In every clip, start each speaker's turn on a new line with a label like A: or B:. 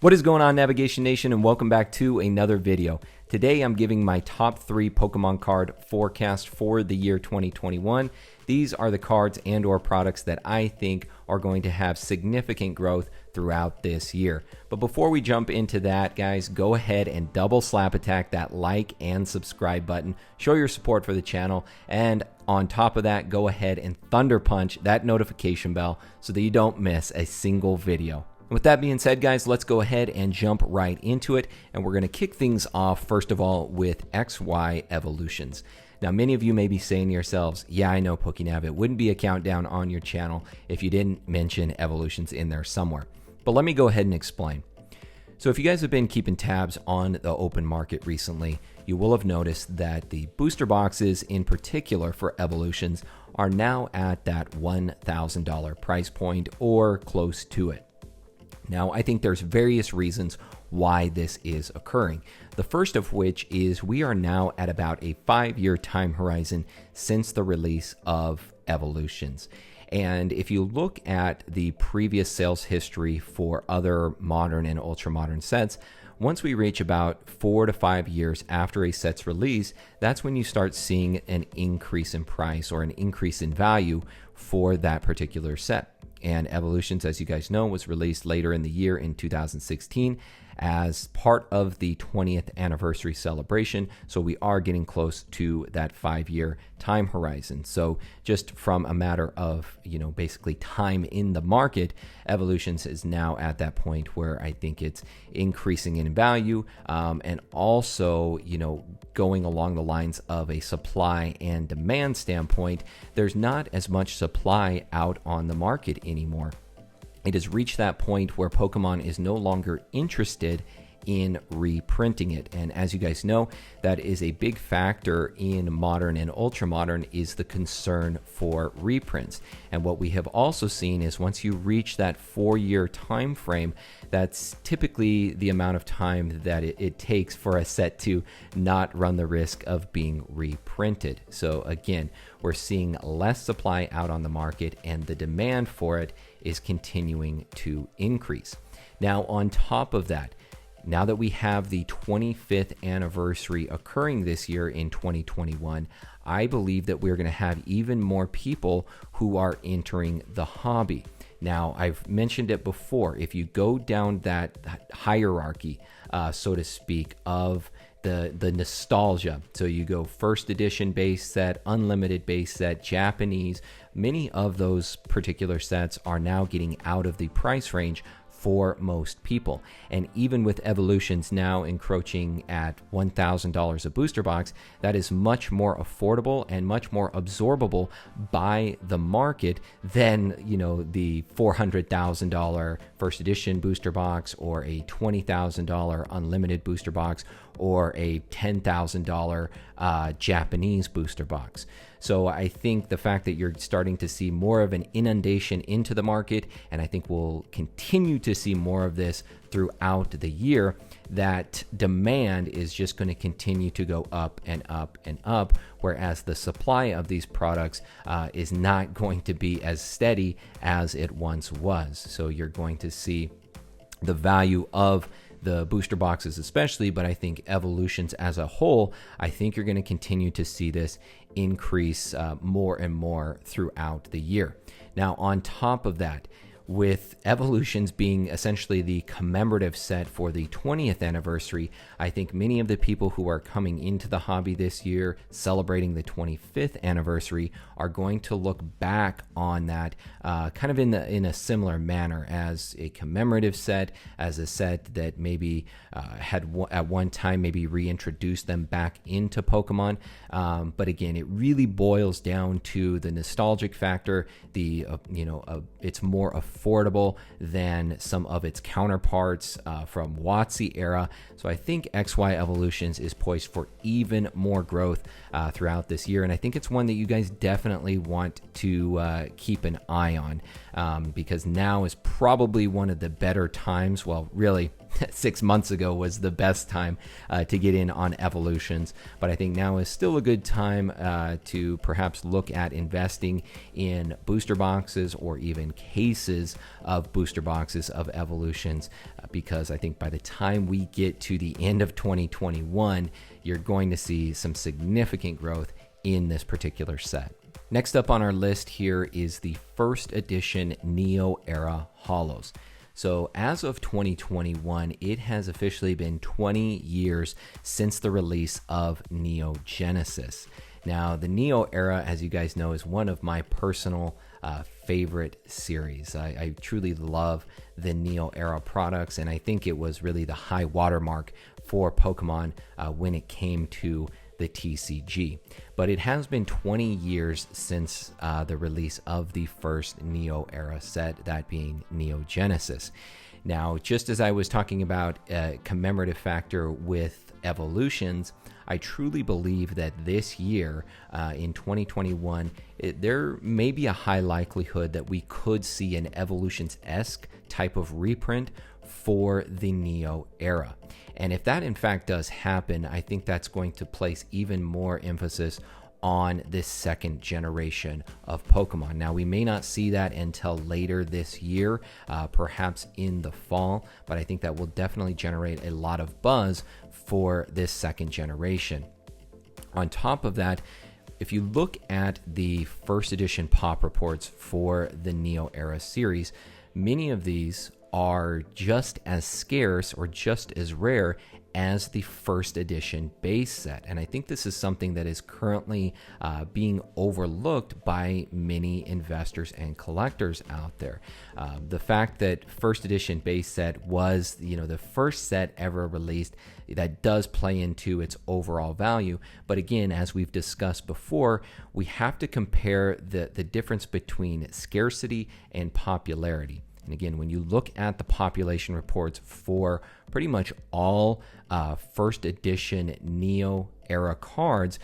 A: What is going on, Navigation Nation, and welcome back to another video. Today I'm giving my top 3 Pokemon card forecast for the year 2021. These are the cards and or products that I think are going to have significant growth throughout this year. But before we jump into that, guys, go ahead and double slap attack that like and subscribe button. Show your support for the channel, and on top of that, go ahead and thunder punch that notification bell so that you don't miss a single video. With that being said, guys, let's go ahead and jump right into it. And we're going to kick things off, first of all, with XY evolutions. Now, many of you may be saying to yourselves, yeah, I know, PokéNav, it wouldn't be a countdown on your channel if you didn't mention evolutions in there somewhere. But let me go ahead and explain. So if you guys have been keeping tabs on the open market recently, you will have noticed that the booster boxes in particular for evolutions are now at that $1,000 price point or close to it. Now, I think there's various reasons why this is occurring. The first of which is we are now at about a 5-year time horizon since the release of Evolutions. And if you look at the previous sales history for other modern and ultra modern sets, once we reach about 4 to 5 years after a set's release, that's when you start seeing an increase in price or an increase in value for that particular set. And Evolutions, as you guys know, was released later in the year in 2016 as part of the 20th anniversary celebration. So we are getting close to that 5-year time horizon. So just from a matter of, basically time in the market, Evolutions is now at that point where I think it's increasing in value, and also, going along the lines of a supply and demand standpoint, there's not as much supply out on the market anymore. It has reached that point where Pokemon is no longer interested in reprinting it. And as you guys know, that is a big factor in modern and ultra modern, is the concern for reprints. And what we have also seen is once you reach that 4-year time frame, that's typically the amount of time that it takes for a set to not run the risk of being reprinted. So again, we're seeing less supply out on the market, and the demand for it is continuing to increase. Now, on top of that, now that we have the 25th anniversary occurring this year in 2021, I believe that we're going to have even more people who are entering the hobby. Now, I've mentioned it before. If you go down that hierarchy, so to speak, of the nostalgia, so you go first edition base set, unlimited base set, Japanese, many of those particular sets are now getting out of the price range for most people. And even with Evolutions now encroaching at $1,000 a booster box, that is much more affordable and much more absorbable by the market than, the $400,000 first edition booster box, or a $20,000 unlimited booster box, or a $10,000 Japanese booster box. So I think the fact that you're starting to see more of an inundation into the market, and I think we'll continue to see more of this throughout the year, that demand is just going to continue to go up and up and up, whereas the supply of these products is not going to be as steady as it once was. So you're going to see the value of the booster boxes especially, but I think Evolutions as a whole, I think you're going to continue to see this increase more and more throughout the year. Now, on top of that, with Evolutions being essentially the commemorative set for the 20th anniversary, I think many of the people who are coming into the hobby this year, celebrating the 25th anniversary, are going to look back on that kind of in a similar manner, as a commemorative set, as a set that maybe had at one time maybe reintroduced them back into Pokemon. But again, it really boils down to the nostalgic factor. It's more affordable than some of its counterparts from WotC era. So I think XY Evolutions is poised for even more growth throughout this year. And I think it's one that you guys definitely want to keep an eye on, because now is probably one of the better times. Well, really, 6 months ago was the best time to get in on evolutions, but I think now is still a good time to perhaps look at investing in booster boxes or even cases of booster boxes of evolutions, because I think by the time we get to the end of 2021, you're going to see some significant growth in this particular set. Next up on our list here is the first edition Neo Era Holos. So as of 2021, it has officially been 20 years since the release of Neo Genesis. Now, the Neo Era, as you guys know, is one of my personal favorite series. I truly love the Neo Era products, and I think it was really the high watermark for Pokemon when it came to the TCG. But it has been 20 years since the release of the first Neo Era set, that being Neo Genesis. Now, just as I was talking about a commemorative factor with evolutions, I truly believe that this year, in 2021, there may be a high likelihood that we could see an Evolutions-esque type of reprint for the Neo Era. And if that in fact does happen, I think that's going to place even more emphasis on this second generation of Pokemon. Now, we may not see that until later this year, perhaps in the fall, but I think that will definitely generate a lot of buzz for this second generation. On top of that, if you look at the first edition pop reports for the Neo Era series, many of these are just as scarce or just as rare as the first edition base set. And I think this is something that is currently being overlooked by many investors and collectors out there. The fact that first edition base set was, the first set ever released, that does play into its overall value. But again, as we've discussed before, we have to compare the difference between scarcity and popularity. And again, when you look at the population reports for pretty much all first edition Neo Era cards,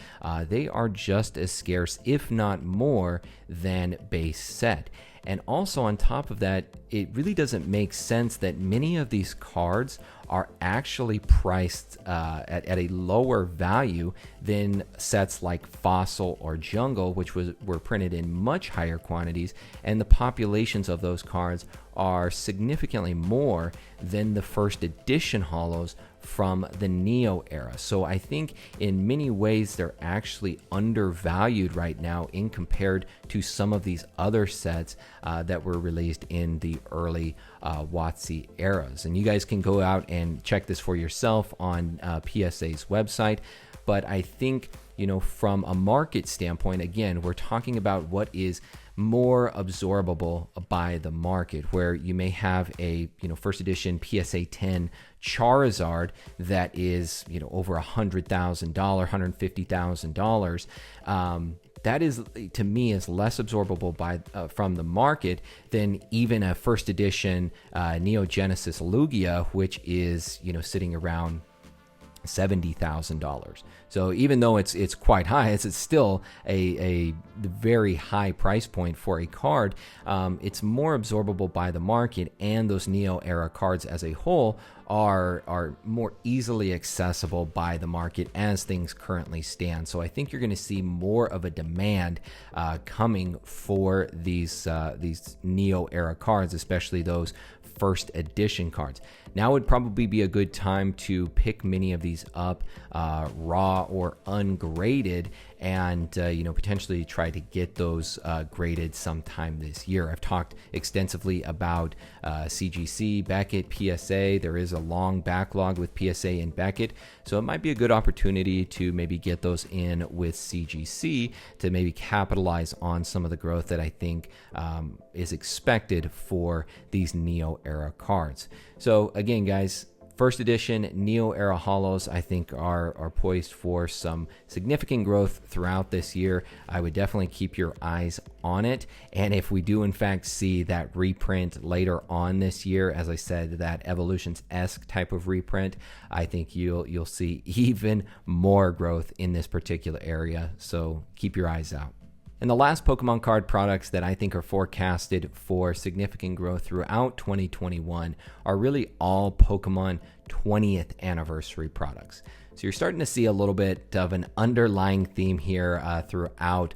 A: they are just as scarce, if not more, than base set. And also on top of that, it really doesn't make sense that many of these cards are actually priced at a lower value than sets like Fossil or Jungle, which were printed in much higher quantities, and the populations of those cards are significantly more than the first edition holos from the Neo Era. So I think in many ways they're actually undervalued right now in compared to some of these other sets that were released in the early WotC eras. And you guys can go out and check this for yourself on PSA's website. But I think, from a market standpoint, again, we're talking about what is more absorbable by the market, where you may have a first edition PSA 10 Charizard that is over $100,000, $150,000. That is, to me, is less absorbable from the market than even a first edition Neo Genesis Lugia, which is sitting around $70,000. So even though it's quite high, it's still a very high price point for a card. It's more absorbable by the market, and those Neo Era cards as a whole are more easily accessible by the market as things currently stand. So I think you're going to see more of a demand coming for these Neo Era cards, especially those first edition cards. Now would probably be a good time to pick many of these up raw or ungraded, and potentially try to get those graded sometime this year. I've talked extensively about CGC, Beckett, PSA. There is a long backlog with PSA and Beckett, so it might be a good opportunity to maybe get those in with CGC to maybe capitalize on some of the growth that I think is expected for these Neo Era cards. So again, guys, first edition Neo Era Holos, I think, are poised for some significant growth throughout this year. I would definitely keep your eyes on it. And if we do, in fact, see that reprint later on this year, as I said, that Evolutions-esque type of reprint, I think you'll see even more growth in this particular area. So keep your eyes out. And the last Pokemon card products that I think are forecasted for significant growth throughout 2021 are really all Pokemon 20th anniversary products. So you're starting to see a little bit of an underlying theme here throughout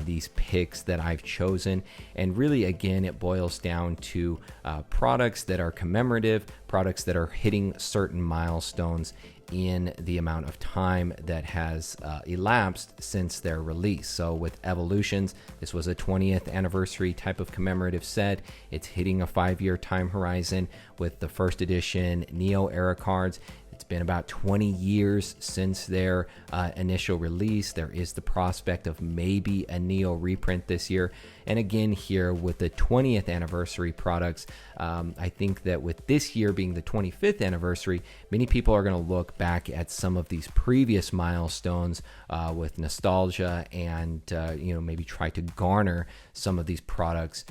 A: these picks that I've chosen. And really, again, it boils down to products that are commemorative, products that are hitting certain milestones in the amount of time that has elapsed since their release. So with Evolutions, this was a 20th anniversary type of commemorative set. It's hitting a 5-year time horizon. With the first edition Neo Era cards, it's been about 20 years since their initial release. There is the prospect of maybe a Neo reprint this year. And again, here with the 20th anniversary products, I think that with this year being the 25th anniversary, many people are going to look back at some of these previous milestones with nostalgia and maybe try to garner some of these products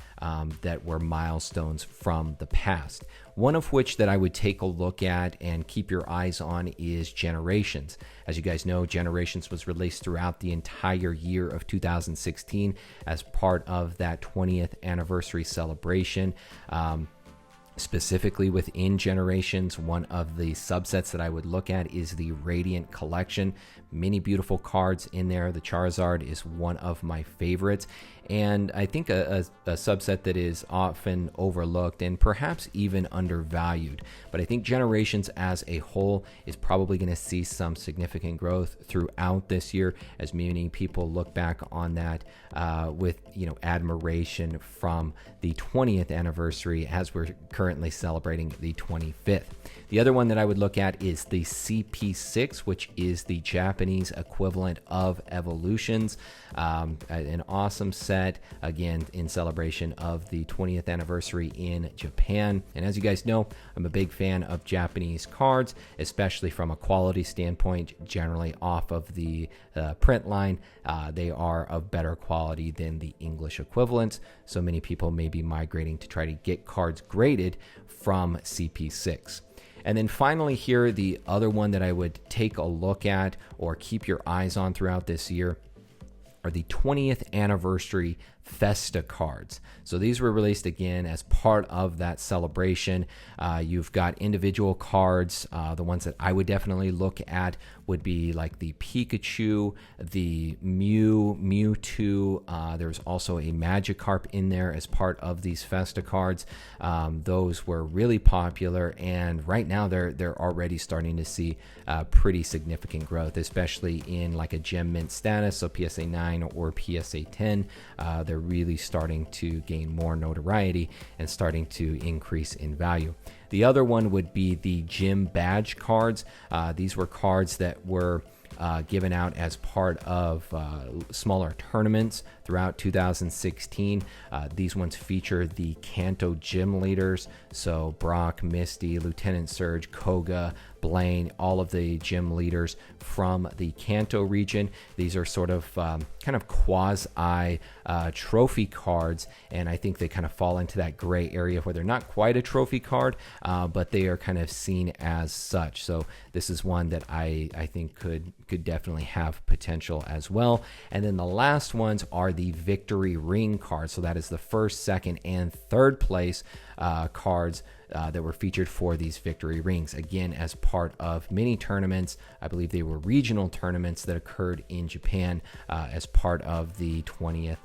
A: that were milestones from the past. One of which that I would take a look at and keep your eyes on is Generations. As you guys know, Generations was released throughout the entire year of 2016 as part of that 20th anniversary celebration. Specifically within Generations, one of the subsets that I would look at is the Radiant Collection. Many beautiful cards in there. The Charizard is one of my favorites. And I think a subset that is often overlooked and perhaps even undervalued. But I think Generations as a whole is probably going to see some significant growth throughout this year, as many people look back on that with admiration from the 20th anniversary as we're currently celebrating the 25th. The other one that I would look at is the CP6, which is the Japanese equivalent of Evolutions. An awesome set, again, in celebration of the 20th anniversary in Japan. And as you guys know, I'm a big fan of Japanese cards, especially from a quality standpoint, generally off of the print line. They are of better quality than the English equivalents. So many people may be migrating to try to get cards graded from CP6. And then finally here, the other one that I would take a look at or keep your eyes on throughout this year are the 20th anniversary Festa cards. So these were released again as part of that celebration. You've got individual cards. The ones that I would definitely look at would be like the Pikachu, the Mewtwo. There's also a Magikarp in there as part of these Festa cards. Those were really popular, and right now they're already starting to see pretty significant growth, especially in like a gem mint status, so PSA 9 or PSA 10. They're really starting to gain more notoriety and starting to increase in value. The other one would be the gym badge cards. These were cards that were given out as part of smaller tournaments throughout 2016. These ones feature the Kanto gym leaders, so Brock, Misty, Lieutenant Surge, Koga, Blaine, all of the gym leaders from the Kanto region. These are sort of kind of quasi trophy cards, and I think they kind of fall into that gray area where they're not quite a trophy card, but they are kind of seen as such. So this is one that I think could definitely have potential as well. And then the last ones are the Victory Ring cards. So that is the first, second, and third place cards that were featured for these Victory Rings, again as part of many tournaments. I believe they were regional tournaments that occurred in Japan as part of the 20th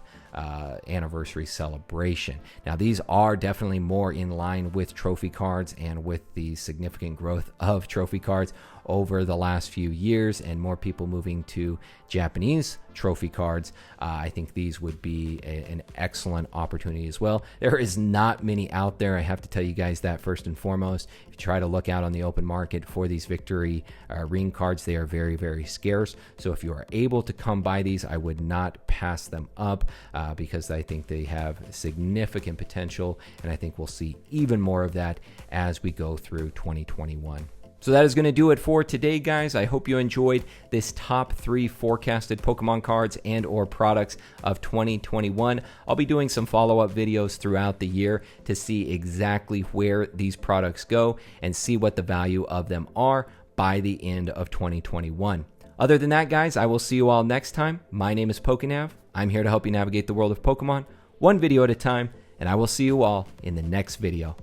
A: anniversary celebration. Now these are definitely more in line with trophy cards and with the significant growth of trophy cards over the last few years and more people moving to Japanese trophy cards. I think these would be an excellent opportunity as well. There is not many out there, I have to tell you guys that first and foremost. If you try to look out on the open market for these Victory Ring cards, they are very, very scarce. So if you are able to come by these, I would not pass them up because I think they have significant potential, and I think we'll see even more of that as we go through 2021. So that is going to do it for today, guys. I hope you enjoyed this top 3 forecasted Pokemon cards and or products of 2021. I'll be doing some follow-up videos throughout the year to see exactly where these products go and see what the value of them are by the end of 2021. Other than that, guys, I will see you all next time. My name is PokéNav. I'm here to help you navigate the world of Pokemon, one video at a time, and I will see you all in the next video.